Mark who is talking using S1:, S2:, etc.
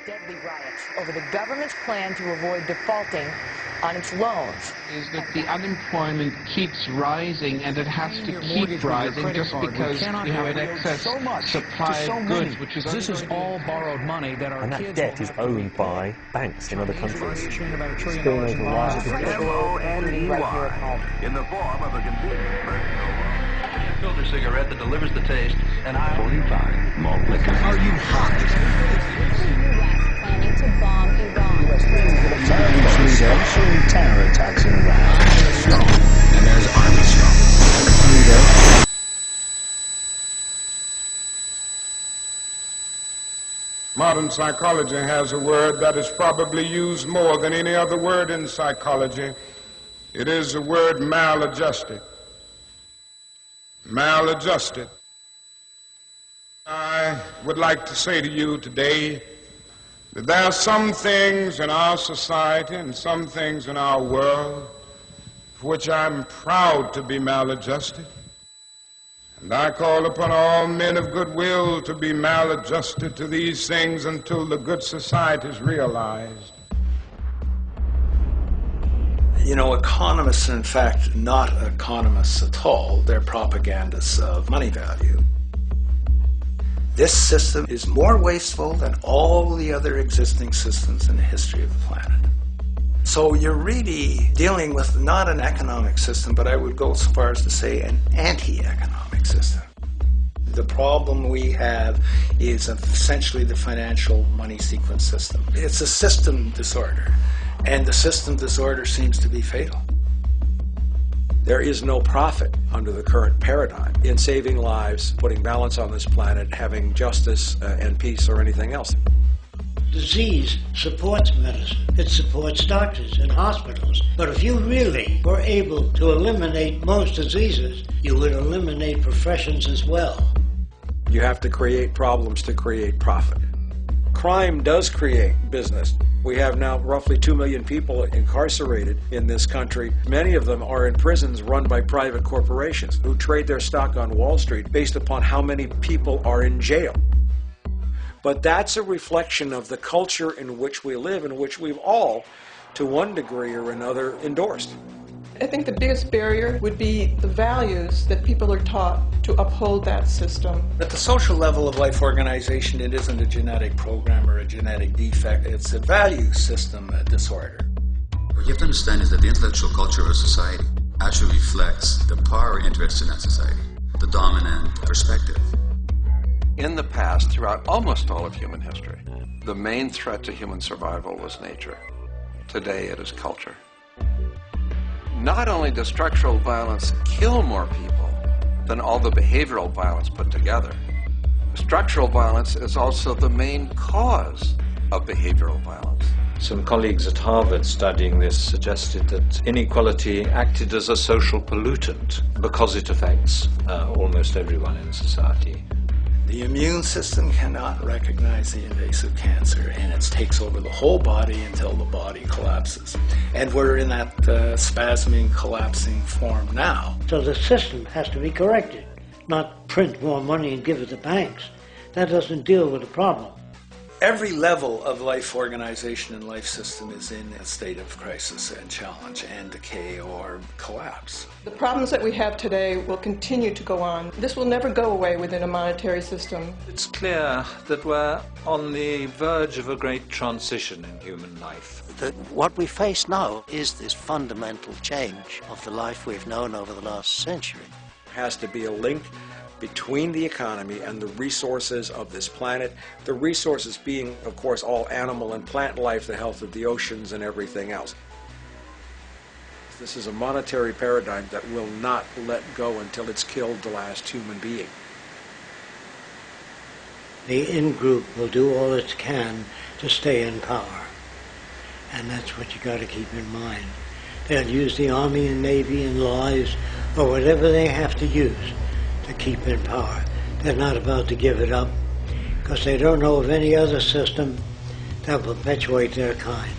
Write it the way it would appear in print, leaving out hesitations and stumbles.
S1: deadly riots over the government's plan to avoid defaulting on its loans.
S2: Is that the unemployment keeps rising, and it has to keep rising just because you have an excess supply of goods, which is
S3: this is all borrowed money that our
S4: and that debt is owned by banks in other countries.
S5: M-O-N-E-Y, in the form of a convenient filter cigarette that delivers the taste, and 45 malt liquor.
S6: Are you hot?
S7: Planning to bomb Iran.
S6: America's leader terror attacks in Iraq.
S3: And there's Armstrong.
S8: Modern psychology has a word that is probably used more than any other word in psychology. It is the word maladjusted. Maladjusted. I would like to say to you today that there are some things in our society and some things in our world for which I'm proud to be maladjusted. And I call upon all men of goodwill to be maladjusted to these things until the good society is realized.
S9: You know, economists are in fact not economists at all. They're propagandists of money value. This system is more wasteful than all the other existing systems in the history of the planet. So you're really dealing with not an economic system, but I would go so far as to say an anti-economic system. The problem we have is essentially the financial money sequence system. It's a system disorder, and the system disorder seems to be fatal.
S10: There is no profit under the current paradigm in saving lives, putting balance on this planet, having justice and peace or anything else.
S11: Disease supports medicine. It supports doctors and hospitals. But if you really were able to eliminate most diseases, you would eliminate professions as well.
S10: You have to create problems to create profit. Crime does create business. We have now roughly 2 million people incarcerated in this country. Many of them are in prisons run by private corporations who trade their stock on Wall Street based upon how many people are in jail. But that's a reflection of the culture in which we live, in which we've all, to one degree or another, endorsed.
S12: I think the biggest barrier would be the values that people are taught to uphold that system.
S9: At the social level of life organization, it isn't a genetic program or a genetic defect. It's a value system disorder.
S13: What you have to understand is that the intellectual culture of a society actually reflects the power interests in that society, the dominant perspective.
S14: In the past, throughout almost all of human history, the main threat to human survival was nature. Today it is culture. Not only does structural violence kill more people than all the behavioral violence put together, structural violence is also the main cause of behavioral violence.
S15: Some colleagues at Harvard studying this suggested that inequality acted as a social pollutant because it affects almost everyone in society.
S9: The immune system cannot recognize the invasive cancer, and it takes over the whole body until the body collapses. And we're in that spasming, collapsing form now.
S11: So the system has to be corrected, not print more money and give it to banks. That doesn't deal with the problem.
S9: Every level of life organization and life system is in a state of crisis and challenge and decay or collapse.
S12: The problems that we have today will continue to go on. This will never go away within a monetary system.
S15: It's clear that we're on the verge of a great transition in human life.
S16: That what we face now is this fundamental change of the life we've known over the last century.
S10: There has to be a link between the economy and the resources of this planet, the resources being, of course, all animal and plant life, the health of the oceans and everything else. This is a monetary paradigm that will not let go until it's killed the last human being.
S11: The in-group will do all it can to stay in power. And that's what you got to keep in mind. They'll use the Army and Navy and lies or whatever they have to use to keep in power. They're not about to give it up because they don't know of any other system that will perpetuate their kind.